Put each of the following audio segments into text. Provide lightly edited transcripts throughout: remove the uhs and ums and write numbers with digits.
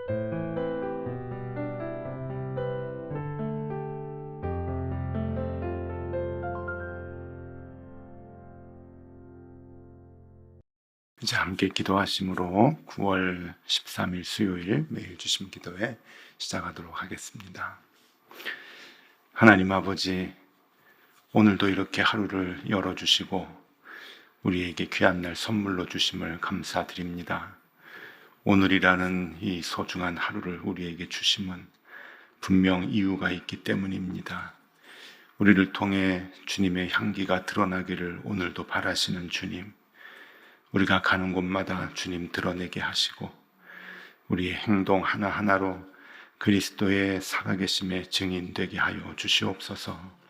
이제 함께 기도하심으로 9월 13일 수요일 매일 주심 기도회 시작하도록 하겠습니다. 하나님 아버지, 오늘도 이렇게 하루를 열어주시고 우리에게 귀한 날 선물로 주심을 감사드립니다. 오늘이라는 이 소중한 하루를 우리에게 주심은 분명 이유가 있기 때문입니다. 우리를 통해 주님의 향기가 드러나기를 오늘도 바라시는 주님, 우리가 가는 곳마다 주님 드러내게 하시고 우리의 행동 하나하나로 그리스도의 살아계심의 증인 되게 하여 주시옵소서.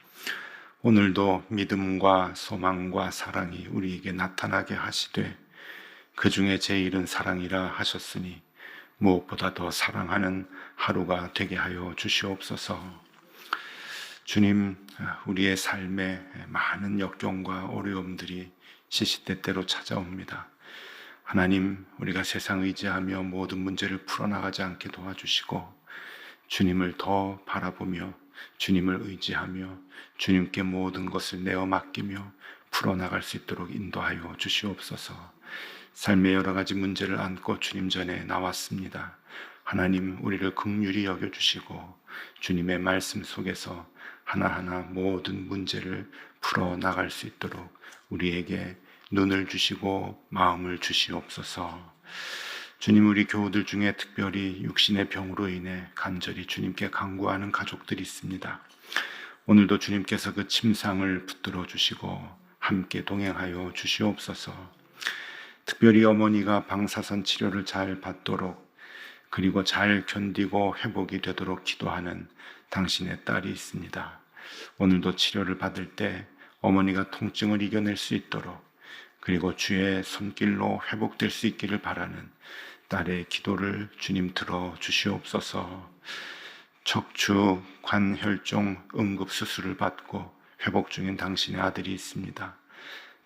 오늘도 믿음과 소망과 사랑이 우리에게 나타나게 하시되 그 중에 제일은 사랑이라 하셨으니 무엇보다 더 사랑하는 하루가 되게 하여 주시옵소서. 주님, 우리의 삶에 많은 역경과 어려움들이 시시때때로 찾아옵니다. 하나님, 우리가 세상 의지하며 모든 문제를 풀어나가지 않게 도와주시고 주님을 더 바라보며 주님을 의지하며 주님께 모든 것을 내어 맡기며 풀어나갈 수 있도록 인도하여 주시옵소서. 삶의 여러 가지 문제를 안고 주님 전에 나왔습니다. 하나님, 우리를 긍휼히 여겨주시고 주님의 말씀 속에서 하나하나 모든 문제를 풀어나갈 수 있도록 우리에게 눈을 주시고 마음을 주시옵소서. 주님, 우리 교우들 중에 특별히 육신의 병으로 인해 간절히 주님께 간구하는 가족들이 있습니다. 오늘도 주님께서 그 침상을 붙들어 주시고 함께 동행하여 주시옵소서. 특별히 어머니가 방사선 치료를 잘 받도록 그리고 잘 견디고 회복이 되도록 기도하는 당신의 딸이 있습니다. 오늘도 치료를 받을 때 어머니가 통증을 이겨낼 수 있도록 그리고 주의 손길로 회복될 수 있기를 바라는 딸의 기도를 주님 들어 주시옵소서. 척추 관혈종 응급수술을 받고 회복 중인 당신의 아들이 있습니다.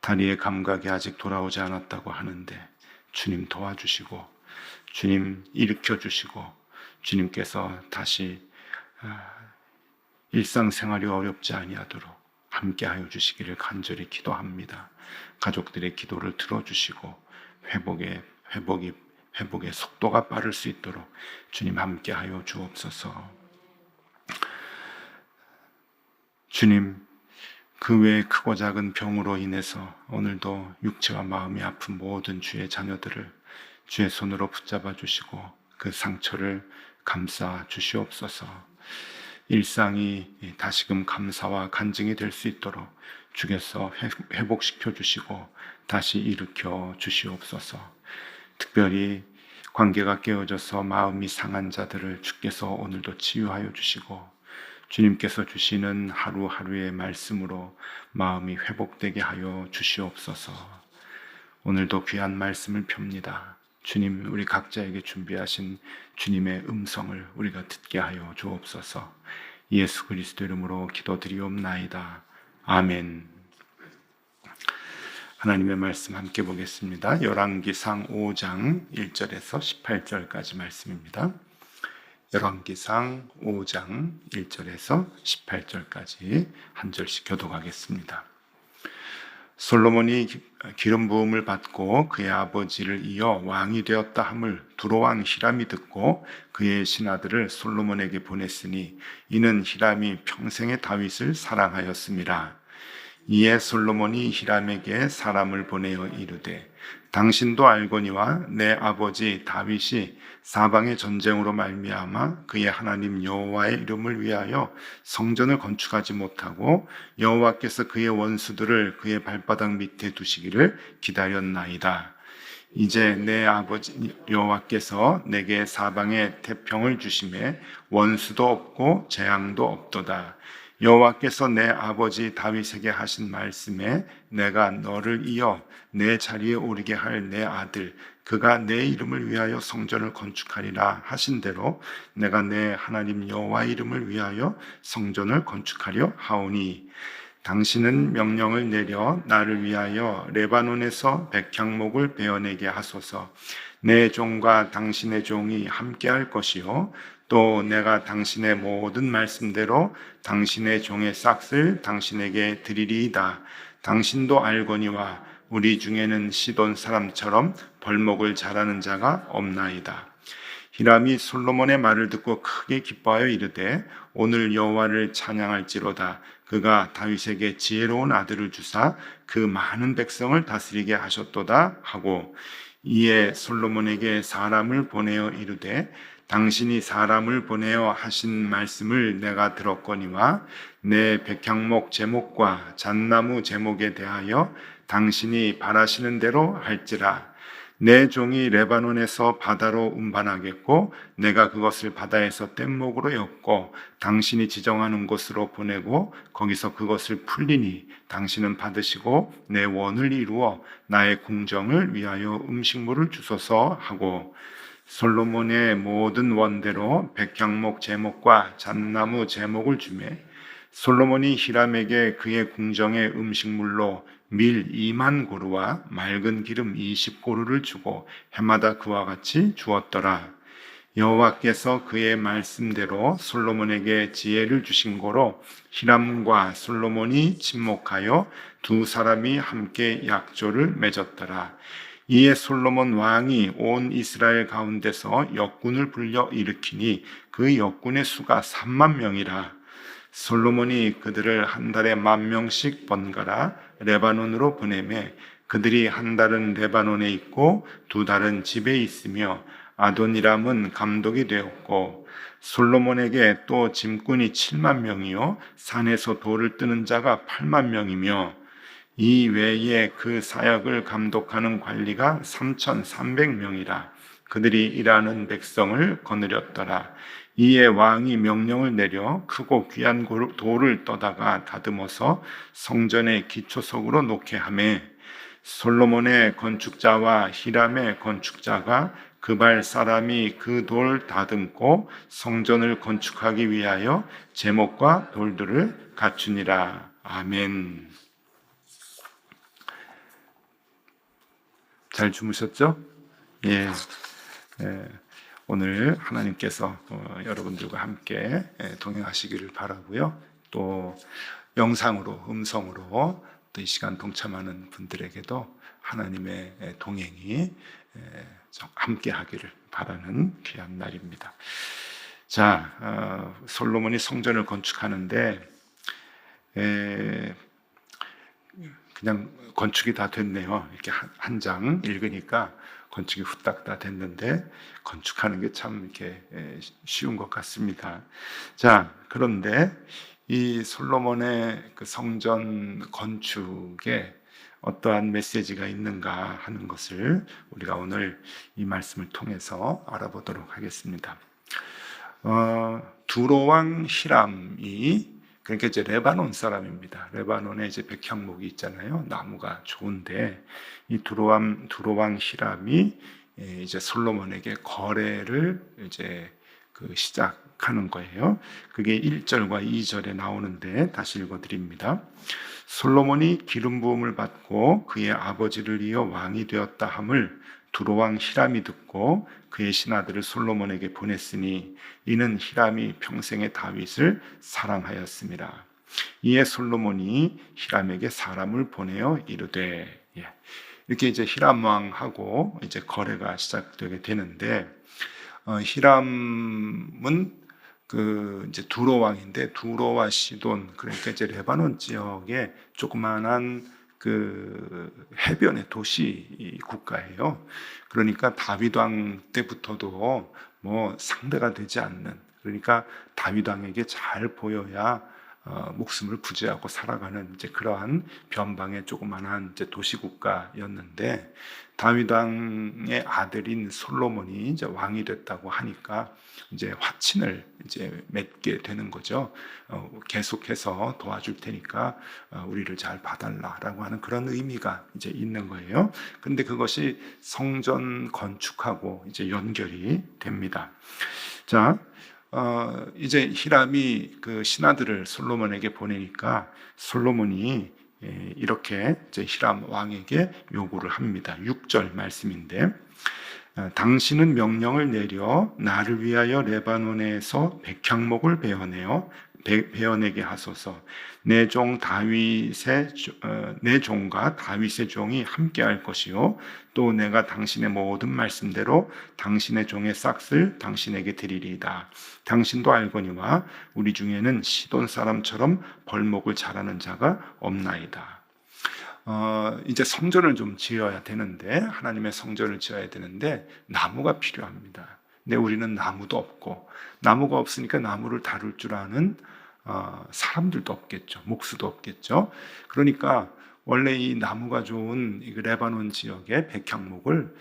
다리의 감각이 아직 돌아오지 않았다고 하는데 주님 도와주시고 주님 일으켜주시고 주님께서 다시 일상생활이 어렵지 아니하도록 함께하여 주시기를 간절히 기도합니다. 가족들의 기도를 들어주시고 회복의 속도가 빠를 수 있도록 주님 함께하여 주옵소서. 주님, 그 외에 크고 작은 병으로 인해서 오늘도 육체와 마음이 아픈 모든 주의 자녀들을 주의 손으로 붙잡아 주시고 그 상처를 감싸 주시옵소서. 일상이 다시금 감사와 간증이 될 수 있도록 주께서 회복시켜 주시고 다시 일으켜 주시옵소서. 특별히 관계가 깨어져서 마음이 상한 자들을 주께서 오늘도 치유하여 주시고 주님께서 주시는 하루하루의 말씀으로 마음이 회복되게 하여 주시옵소서. 오늘도 귀한 말씀을 펴니다. 주님, 우리 각자에게 준비하신 주님의 음성을 우리가 듣게 하여 주옵소서. 예수 그리스도 이름으로 기도드리옵나이다. 아멘. 하나님의 말씀 함께 보겠습니다. 열왕기상 5장 1절에서 18절까지 말씀입니다. 열왕기상 5장 1절에서 18절까지 한 절씩 교독하겠습니다. 솔로몬이 기름 부음을 받고 그의 아버지를 이어 왕이 되었다 함을 두로왕 히람이 듣고 그의 신하들을 솔로몬에게 보냈으니 이는 히람이 평생의 다윗을 사랑하였음이라. 이에 솔로몬이 히람에게 사람을 보내어 이르되 당신도 알거니와 내 아버지 다윗이 사방의 전쟁으로 말미암아 그의 하나님 여호와의 이름을 위하여 성전을 건축하지 못하고 여호와께서 그의 원수들을 그의 발바닥 밑에 두시기를 기다렸나이다. 이제 내 아버지 여호와께서 내게 사방에 태평을 주심에 원수도 없고 재앙도 없도다. 여호와께서 내 아버지 다윗에게 하신 말씀에 내가 너를 이어 내 자리에 오르게 할 내 아들 그가 내 이름을 위하여 성전을 건축하리라 하신 대로 내가 내 하나님 여호와의 이름을 위하여 성전을 건축하려 하오니 당신은 명령을 내려 나를 위하여 레바논에서 백향목을 베어내게 하소서. 내 종과 당신의 종이 함께할 것이요 또 내가 당신의 모든 말씀대로 당신의 종의 싹을 당신에게 드리리이다. 당신도 알거니와 우리 중에는 시돈 사람처럼 벌목을 잘하는 자가 없나이다. 히람이 솔로몬의 말을 듣고 크게 기뻐하여 이르되 오늘 여호와를 찬양할지로다. 그가 다윗에게 지혜로운 아들을 주사 그 많은 백성을 다스리게 하셨도다 하고 이에 솔로몬에게 사람을 보내어 이르되 당신이 사람을 보내어 하신 말씀을 내가 들었거니와 내 백향목 제목과 잣나무 제목에 대하여 당신이 바라시는 대로 할지라. 내 종이 레바논에서 바다로 운반하겠고 내가 그것을 바다에서 뗏목으로 엮고 당신이 지정하는 곳으로 보내고 거기서 그것을 풀리니 당신은 받으시고 내 원을 이루어 나의 궁정을 위하여 음식물을 주소서 하고 솔로몬의 모든 원대로 백향목 제목과 잣나무 제목을 주매 솔로몬이 히람에게 그의 궁정의 음식물로 밀 2만 고루와 맑은 기름 20고루를 주고 해마다 그와 같이 주었더라. 여호와께서 그의 말씀대로 솔로몬에게 지혜를 주신 고로 히람과 솔로몬이 친목하여 두 사람이 함께 약조를 맺었더라. 이에 솔로몬 왕이 온 이스라엘 가운데서 역군을 불러 일으키니 그 역군의 수가 3만 명이라. 솔로몬이 그들을 한 달에 10,000명씩 번갈아 레바논으로 보내매 그들이 한 달은 레바논에 있고 두 달은 집에 있으며 아도니람은 감독이 되었고 솔로몬에게 또 짐꾼이 7만 명이요 산에서 돌을 뜨는 자가 8만 명이며 이 외에 그 사역을 감독하는 관리가 3,300명이라. 그들이 일하는 백성을 거느렸더라. 이에 왕이 명령을 내려 크고 귀한 돌을 떠다가 다듬어서 성전의 기초석으로 놓게 하매 솔로몬의 건축자와 히람의 건축자가 그발 사람이 그 돌 다듬고 성전을 건축하기 위하여 제목과 돌들을 갖추니라. 아멘. 잘 주무셨죠? 예. 오늘 하나님께서 여러분들과 함께 동행하시기를 바라고요. 또 영상으로, 음성으로 또 이 시간 동참하는 분들에게도 하나님의 동행이 함께 하기를 바라는 귀한 날입니다. 자, 솔로몬이 성전을 건축하는데 그냥 건축이 다 됐네요. 이렇게 한 장 읽으니까 건축이 후딱 다 됐는데 건축하는 게 참 이렇게 쉬운 것 같습니다. 자, 그런데 이 솔로몬의 그 성전 건축에 어떠한 메시지가 있는가 하는 것을 우리가 오늘 이 말씀을 통해서 알아보도록 하겠습니다. 두로왕 히람이 그러니까 이제 레바논 사람입니다. 레바논에 이제 백향목이 있잖아요. 나무가 좋은데 이 두로왕 히람이 이제 솔로몬에게 거래를 이제 시작하는 거예요. 그게 1절과 2절에 나오는데 다시 읽어드립니다. 솔로몬이 기름 부음을 받고 그의 아버지를 이어 왕이 되었다 함을 두로왕 히람이 듣고 그의 신하들을 솔로몬에게 보냈으니 이는 히람이 평생의 다윗을 사랑하였습니다. 이에 솔로몬이 히람에게 사람을 보내어 이르되 이렇게 이제 히람 왕하고 이제 거래가 시작되게 되는데 히람은 이제 두로 왕인데 두로와 시돈 그러니까 이제 레바논 지역에 조그만한 해변의 도시 국가예요. 그러니까 다윗 왕 때부터도 뭐 상대가 되지 않는 그러니까 다윗 왕에게 잘 보여야 목숨을 부지하고 살아가는 이제 그러한 변방의 조그만한 이제 도시 국가였는데 다윗 왕의 아들인 솔로몬이 이제 왕이 됐다고 하니까 이제 화친을 이제 맺게 되는 거죠. 계속해서 도와줄 테니까 우리를 잘 봐달라라고 하는 그런 의미가 이제 있는 거예요. 근데 그것이 성전 건축하고 이제 연결이 됩니다. 자, 이제 히람이 그 신하들을 솔로몬에게 보내니까 솔로몬이 이렇게 이제 히람 왕에게 요구를 합니다. 6절 말씀인데 당신은 명령을 내려 나를 위하여 레바논에서 백향목을 베어내게 하소서. 내 종과 다윗의 종이 함께할 것이요 또 내가 당신의 모든 말씀대로 당신의 종의 싹을 당신에게 드리리이다. 당신도 알거니와 우리 중에는 시돈 사람처럼 벌목을 잘하는 자가 없나이다. 이제 성전을 좀 지어야 되는데, 하나님의 성전을 지어야 되는데 나무가 필요합니다. 근데 우리는 나무도 없고, 나무가 없으니까 나무를 다룰 줄 아는 사람들도 없겠죠. 목수도 없겠죠. 그러니까 원래 이 나무가 좋은 이 레바논 지역의 백향목을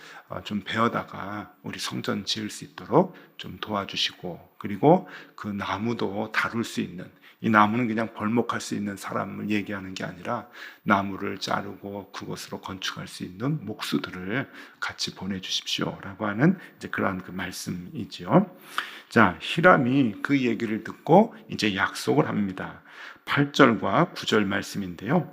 좀 베어다가 우리 성전 지을 수 있도록 좀 도와주시고, 그리고 그 나무도 다룰 수 있는, 이 나무는 그냥 벌목할 수 있는 사람을 얘기하는 게 아니라 나무를 자르고 그것으로 건축할 수 있는 목수들을 같이 보내주십시오 라고 하는 이제 그러한 그 말씀이지요. 자, 히람이 그 얘기를 듣고 이제 약속을 합니다. 8절과 9절 말씀인데요.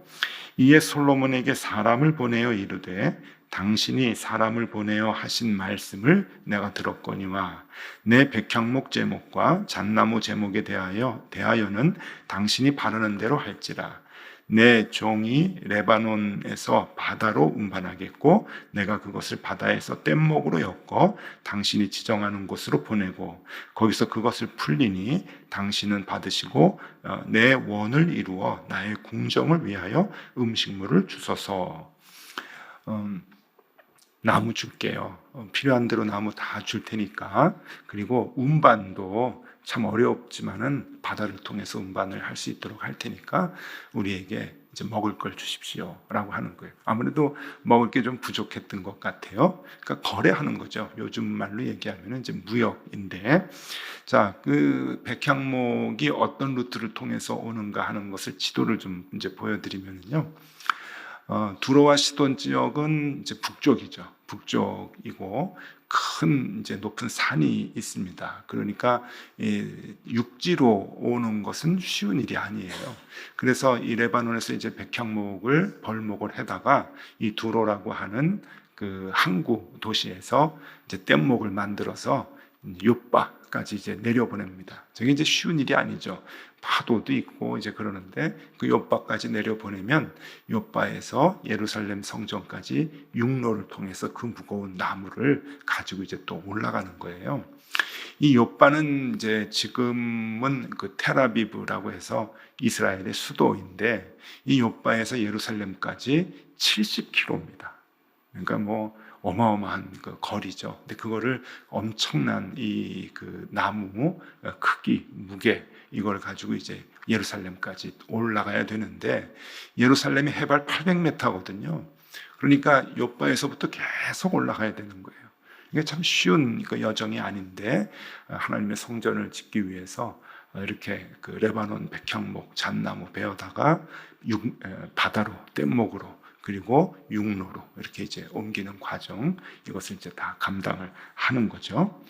이에 솔로몬에게 사람을 보내어 이르되 당신이 사람을 보내어 하신 말씀을 내가 들었거니와 내 백향목 제목과 잣나무 제목에 대하여는 당신이 바라는 대로 할지라. 내 종이 레바논에서 바다로 운반하겠고 내가 그것을 바다에서 뗏목으로 엮어 당신이 지정하는 곳으로 보내고 거기서 그것을 풀리니 당신은 받으시고 내 원을 이루어 나의 궁정을 위하여 음식물을 주소서. 나무 줄게요. 필요한 대로 나무 다 줄 테니까. 그리고 운반도 참 어렵지만은 바다를 통해서 운반을 할 수 있도록 할 테니까 우리에게 이제 먹을 걸 주십시오 라고 하는 거예요. 아무래도 먹을 게 좀 부족했던 것 같아요. 그러니까 거래하는 거죠. 요즘 말로 얘기하면 이제 무역인데, 자, 그 백향목이 어떤 루트를 통해서 오는가 하는 것을 지도를 좀 이제 보여드리면요. 두로와 시돈 지역은 이제 북쪽이죠. 북쪽이고 큰 이제 높은 산이 있습니다. 그러니까 육지로 오는 것은 쉬운 일이 아니에요. 그래서 이 레바논에서 이제 백향목을 벌목을 해다가 이 두로라고 하는 그 항구 도시에서 이제 뗏목을 만들어서 요바까지 이제 내려보냅니다. 저게 이제 쉬운 일이 아니죠. 파도도 있고 이제 그러는데 그 요바까지 내려보내면 요바에서 예루살렘 성전까지 육로를 통해서 그 무거운 나무를 가지고 이제 또 올라가는 거예요. 이 요바는 이제 지금은 그 텔아비브라고 해서 이스라엘의 수도인데 이 요바에서 예루살렘까지 70km입니다. 그러니까 뭐 어마어마한 그 거리죠. 근데 그거를 엄청난 이 그 나무 크기, 무게 이걸 가지고 이제 예루살렘까지 올라가야 되는데 예루살렘이 해발 800m거든요. 그러니까 요바에서부터 계속 올라가야 되는 거예요. 이게 참 쉬운 그 여정이 아닌데 하나님의 성전을 짓기 위해서 이렇게 그 레바논 백향목, 잣나무 베어다가 바다로 뗏목으로 그리고 육로로 이렇게 이제 옮기는 과정, 이것을 이제 다 감당을 하는 거죠.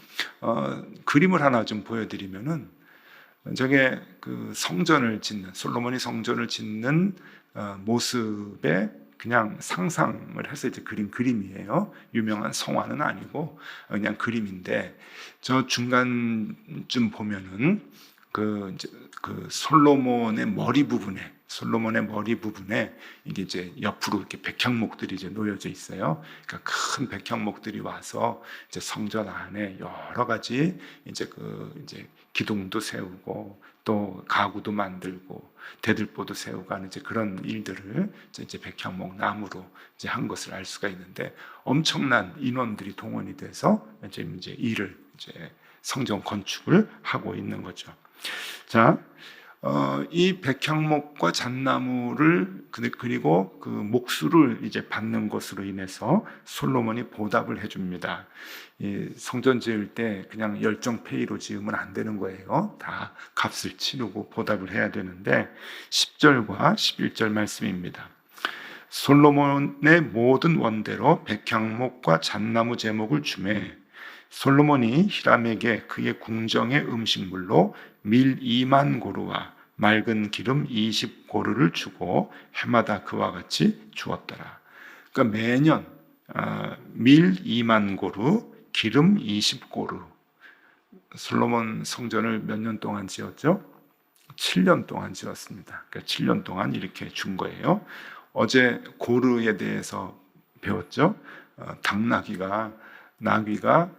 그림을 하나 좀 보여드리면은 저게 그 성전을 짓는, 솔로몬이 성전을 짓는 모습에 그냥 상상을 해서 이제 그린 그림이에요. 유명한 성화는 아니고 그냥 그림인데 저 중간쯤 보면은 그 솔로몬의 머리 부분에 이게 이제 옆으로 이렇게 백향목들이 이제 놓여져 있어요. 그러니까 큰 백향목들이 와서 이제 성전 안에 여러 가지 이제 이제 기둥도 세우고 또 가구도 만들고 대들보도 세우고 하는 이제 그런 일들을 이제 백향목 나무로 이제 한 것을 알 수가 있는데 엄청난 인원들이 동원이 돼서 이제 일을 이제 성전 건축을 하고 있는 거죠. 자, 이 백향목과 잣나무를 그리고 그 목수를 이제 받는 것으로 인해서 솔로몬이 보답을 해줍니다. 이 성전 지을 때 그냥 열정페이로 지으면 안 되는 거예요. 다 값을 치르고 보답을 해야 되는데 10절과 11절 말씀입니다. 솔로몬의 모든 원대로 백향목과 잣나무 제목을 주매 솔로몬이 히람에게 그의 궁정의 음식물로 밀 2만 고루와 맑은 기름 20고루를 주고 해마다 그와 같이 주었더라. 그러니까 매년 밀 2만 고루, 기름 20고루. 솔로몬 성전을 몇 년 동안 지었죠? 7년 동안 지었습니다. 그러니까 7년 동안 이렇게 준 거예요. 어제 고르에 대해서 배웠죠? 나귀가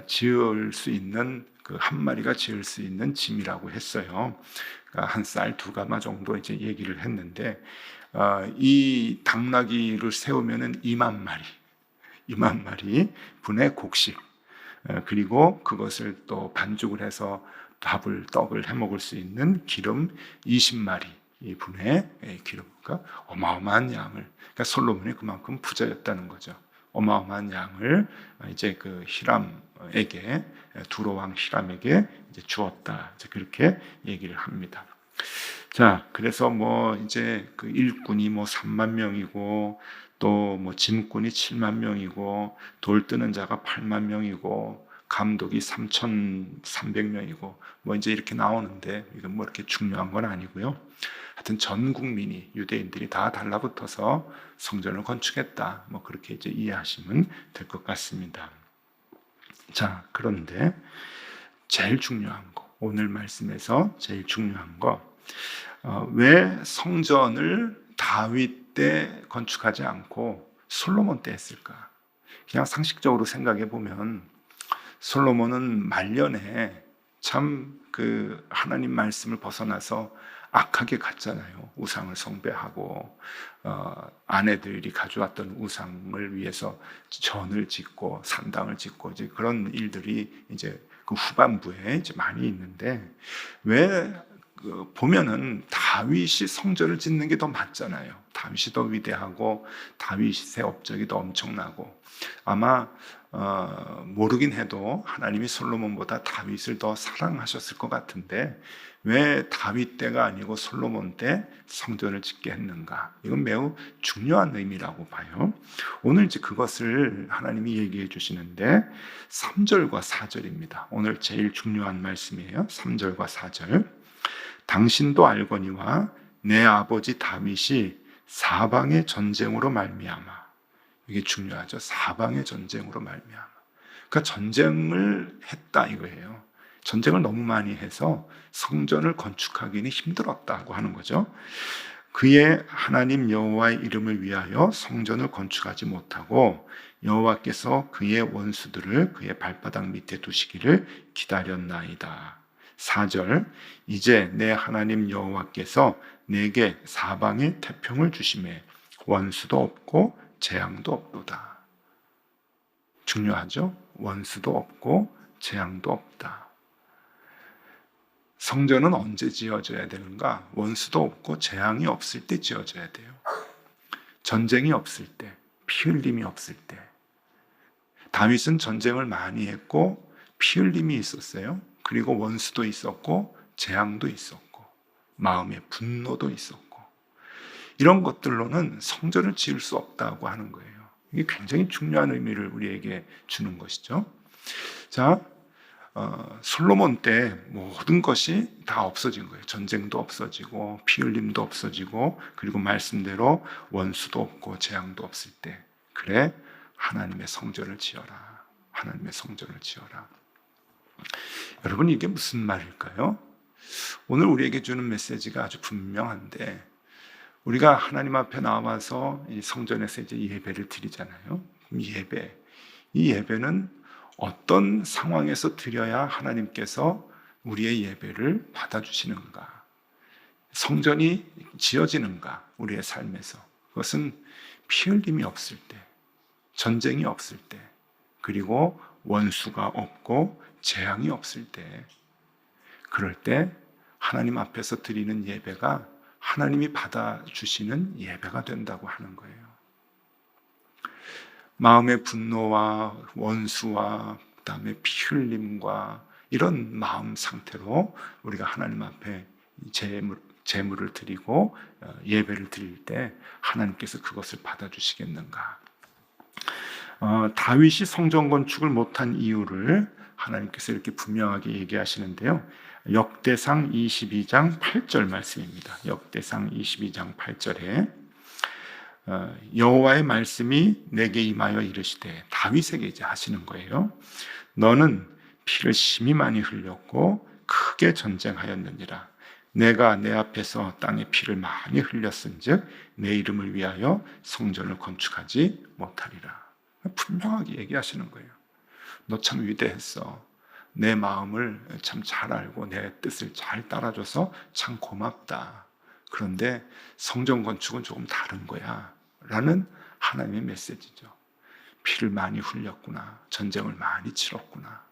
지을 수 있는 그 한 마리가 지을 수 있는 짐이라고 했어요. 그러니까 한 쌀 2가마 정도 이제 얘기를 했는데, 이 당나귀를 세우면은 2만 마리 분의 곡식, 그리고 그것을 또 반죽을 해서 떡을 해 먹을 수 있는 기름 20마리 이 분의 기름, 그러니까 어마어마한 양을, 그러니까 솔로몬이 그만큼 부자였다는 거죠. 어마어마한 양을 이제 그 히람에게, 두로왕 히람에게 이제 주었다. 이제 그렇게 얘기를 합니다. 자, 그래서 뭐 이제 그 일꾼이 뭐 3만 명이고, 또 뭐 짐꾼이 7만 명이고, 돌 뜨는 자가 8만 명이고, 감독이 3,300명이고, 뭐 이제 이렇게 나오는데, 이건 뭐 이렇게 중요한 건 아니고요. 하여튼 전 국민이, 유대인들이 다 달라붙어서 성전을 건축했다. 뭐 그렇게 이제 이해하시면 될 것 같습니다. 자, 그런데 제일 중요한 거, 오늘 말씀에서 제일 중요한 거, 왜 성전을 다윗 때 건축하지 않고 솔로몬 때 했을까? 그냥 상식적으로 생각해 보면 솔로몬은 말년에 참 그 하나님 말씀을 벗어나서 악하게 갔잖아요. 우상을 숭배하고, 아내들이 가져왔던 우상을 위해서 전을 짓고 산당을 짓고, 이제 그런 일들이 이제 그 후반부에 이제 많이 있는데, 왜 보면은 다윗이 성전을 짓는 게 더 맞잖아요. 다윗이 더 위대하고 다윗의 업적이 더 엄청나고, 아마 모르긴 해도 하나님이 솔로몬보다 다윗을 더 사랑하셨을 것 같은데, 왜 다윗 때가 아니고 솔로몬 때 성전을 짓게 했는가? 이건 매우 중요한 의미라고 봐요. 오늘 이제 그것을 하나님이 얘기해 주시는데 3절과 4절입니다. 오늘 제일 중요한 말씀이에요. 3절과 4절. 당신도 알거니와 내 아버지 다윗이 사방의 전쟁으로 말미암아. 이게 중요하죠. 사방의 전쟁으로 말미암아. 그러니까 전쟁을 했다 이거예요. 전쟁을 너무 많이 해서 성전을 건축하기는 힘들었다고 하는 거죠. 그의 하나님 여호와의 이름을 위하여 성전을 건축하지 못하고 여호와께서 그의 원수들을 그의 발바닥 밑에 두시기를 기다렸나이다. 4절. 이제 내 하나님 여호와께서 내게 사방에 태평을 주심에 원수도 없고 재앙도 없도다. 중요하죠? 원수도 없고 재앙도 없다. 성전은 언제 지어져야 되는가? 원수도 없고 재앙이 없을 때 지어져야 돼요. 전쟁이 없을 때, 피 흘림이 없을 때. 다윗은 전쟁을 많이 했고 피 흘림이 있었어요. 그리고 원수도 있었고 재앙도 있었고 마음의 분노도 있었고, 이런 것들로는 성전을 지을 수 없다고 하는 거예요. 이게 굉장히 중요한 의미를 우리에게 주는 것이죠. 자, 솔로몬 때 모든 것이 다 없어진 거예요. 전쟁도 없어지고 피 흘림도 없어지고, 그리고 말씀대로 원수도 없고 재앙도 없을 때, 그래 하나님의 성전을 지어라. 하나님의 성전을 지어라. 여러분, 이게 무슨 말일까요? 오늘 우리에게 주는 메시지가 아주 분명한데, 우리가 하나님 앞에 나와서 이 성전에서 이제 예배를 드리잖아요. 이 예배는 어떤 상황에서 드려야 하나님께서 우리의 예배를 받아주시는가? 성전이 지어지는가? 우리의 삶에서. 그것은 피 흘림이 없을 때, 전쟁이 없을 때, 그리고 원수가 없고 재앙이 없을 때, 그럴 때 하나님 앞에서 드리는 예배가 하나님이 받아주시는 예배가 된다고 하는 거예요. 마음의 분노와 원수와 그다음에 피 흘림과 이런 마음 상태로 우리가 하나님 앞에 제물을 드리고 예배를 드릴 때 하나님께서 그것을 받아주시겠는가? 다윗이 성전 건축을 못한 이유를 하나님께서 이렇게 분명하게 얘기하시는데요. 역대상 22장 8절 말씀입니다. 역대상 22장 8절에 여호와의 말씀이 내게 임하여 이르시되, 다윗에게 이제 하시는 거예요. 너는 피를 심히 많이 흘렸고 크게 전쟁하였느니라. 내가 내 앞에서 땅에 피를 많이 흘렸은즉 내 이름을 위하여 성전을 건축하지 못하리라. 분명하게 얘기하시는 거예요. 너 참 위대했어. 내 마음을 참 잘 알고 내 뜻을 잘 따라줘서 참 고맙다. 그런데 성전 건축은 조금 다른 거야 라는 하나님의 메시지죠. 피를 많이 흘렸구나. 전쟁을 많이 치렀구나.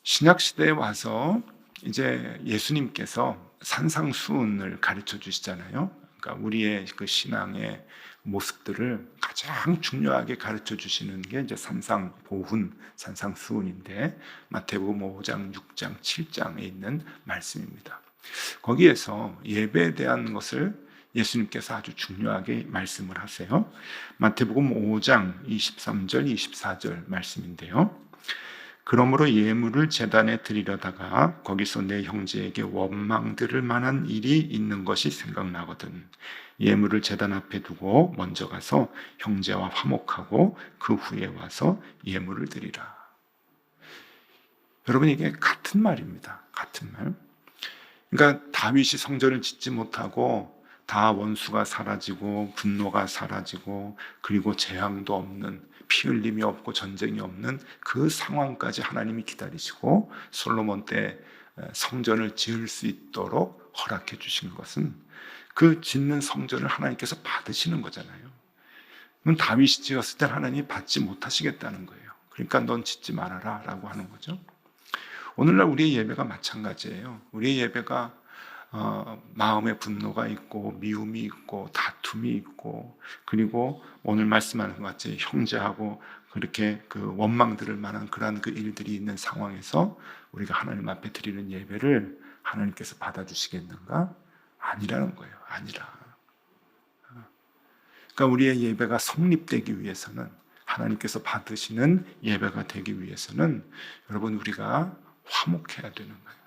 신약시대에 와서 이제 예수님께서 산상수훈을 가르쳐 주시잖아요. 그러니까 우리의 그 신앙의 모습들을 가장 중요하게 가르쳐 주시는 게 이제 산상보훈, 산상수훈인데, 마태복음 5장, 6장, 7장에 있는 말씀입니다. 거기에서 예배에 대한 것을 예수님께서 아주 중요하게 말씀을 하세요. 마태복음 5장 23절, 24절 말씀인데요. 그러므로 예물을 제단에 드리려다가 거기서 내 형제에게 원망 들을 만한 일이 있는 것이 생각나거든. 예물을 제단 앞에 두고 먼저 가서 형제와 화목하고 그 후에 와서 예물을 드리라. 여러분, 이게 같은 말입니다. 같은 말. 그러니까 다윗이 성전을 짓지 못하고 다 원수가 사라지고 분노가 사라지고 그리고 재앙도 없는, 피 흘림이 없고 전쟁이 없는 그 상황까지 하나님이 기다리시고 솔로몬 때 성전을 지을 수 있도록 허락해 주신 것은 그 짓는 성전을 하나님께서 받으시는 거잖아요. 그럼 다윗이 지었을 때 하나님이 받지 못하시겠다는 거예요. 그러니까 넌 짓지 말아라 라고 하는 거죠. 오늘날 우리의 예배가 마찬가지예요. 우리의 예배가 마음의 분노가 있고 미움이 있고 다툼이 있고, 그리고 오늘 말씀하는 것 같이 형제하고 그렇게 그 원망 들을 만한 그러한 그 일들이 있는 상황에서 우리가 하나님 앞에 드리는 예배를 하나님께서 받아주시겠는가? 아니라는 거예요. 아니라. 그러니까 우리의 예배가 성립되기 위해서는, 하나님께서 받으시는 예배가 되기 위해서는 여러분, 우리가 화목해야 되는 거예요.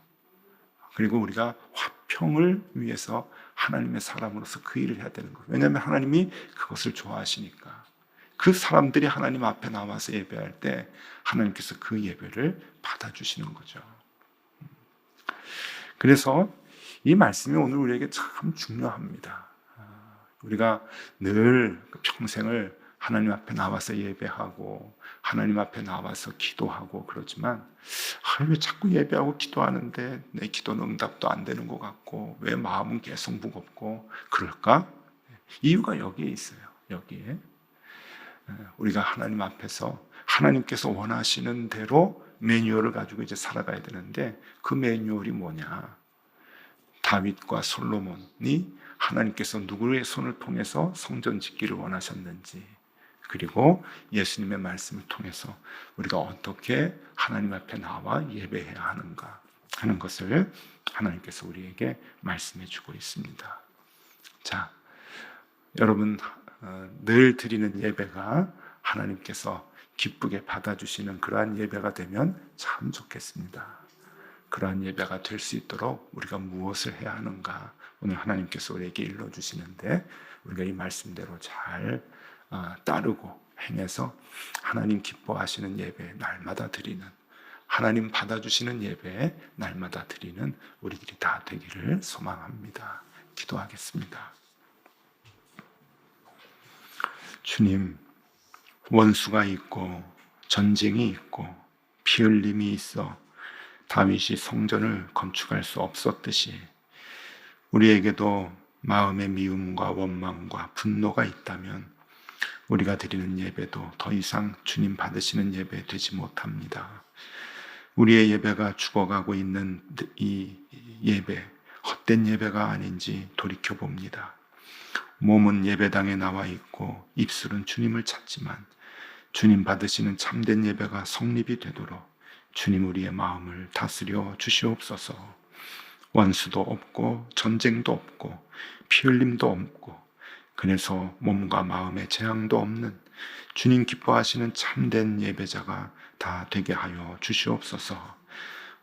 그리고 우리가 화평을 위해서 하나님의 사람으로서 그 일을 해야 되는 거예요. 왜냐하면 하나님이 그것을 좋아하시니까. 그 사람들이 하나님 앞에 나와서 예배할 때 하나님께서 그 예배를 받아주시는 거죠. 그래서 이 말씀이 오늘 우리에게 참 중요합니다. 우리가 늘 평생을 하나님 앞에 나와서 예배하고 하나님 앞에 나와서 기도하고 그러지만, 왜 자꾸 예배하고 기도하는데 내 기도는 응답도 안 되는 것 같고 왜 마음은 계속 무겁고 그럴까? 이유가 여기에 있어요. 여기에 우리가 하나님 앞에서 하나님께서 원하시는 대로 매뉴얼을 가지고 이제 살아가야 되는데, 그 매뉴얼이 뭐냐? 다윗과 솔로몬이 하나님께서 누구의 손을 통해서 성전 짓기를 원하셨는지, 그리고 예수님의 말씀을 통해서 우리가 어떻게 하나님 앞에 나와 예배해야 하는가 하는 것을 하나님께서 우리에게 말씀해 주고 있습니다. 자, 여러분, 늘 드리는 예배가 하나님께서 기쁘게 받아주시는 그러한 예배가 되면 참 좋겠습니다. 그러한 예배가 될 수 있도록 우리가 무엇을 해야 하는가, 오늘 하나님께서 우리에게 일러주시는데, 우리가 이 말씀대로 잘 따르고 행해서 하나님 기뻐하시는 예배 날마다 드리는, 하나님 받아주시는 예배 날마다 드리는 우리들이 다 되기를 소망합니다. 기도하겠습니다. 주님, 원수가 있고 전쟁이 있고 피 흘림이 있어 다윗이 성전을 건축할 수 없었듯이 우리에게도 마음의 미움과 원망과 분노가 있다면 우리가 드리는 예배도 더 이상 주님 받으시는 예배 되지 못합니다. 우리의 예배가 죽어가고 있는 이 예배, 헛된 예배가 아닌지 돌이켜봅니다. 몸은 예배당에 나와 있고 입술은 주님을 찾지만 주님 받으시는 참된 예배가 성립이 되도록 주님 우리의 마음을 다스려 주시옵소서. 원수도 없고 전쟁도 없고 피 흘림도 없고, 그래서 몸과 마음에 재앙도 없는 주님 기뻐하시는 참된 예배자가 다 되게 하여 주시옵소서.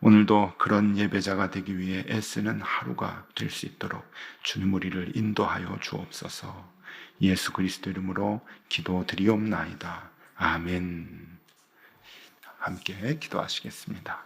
오늘도 그런 예배자가 되기 위해 애쓰는 하루가 될 수 있도록 주님 우리를 인도하여 주옵소서. 예수 그리스도 이름으로 기도드리옵나이다. 아멘. 함께 기도하시겠습니다.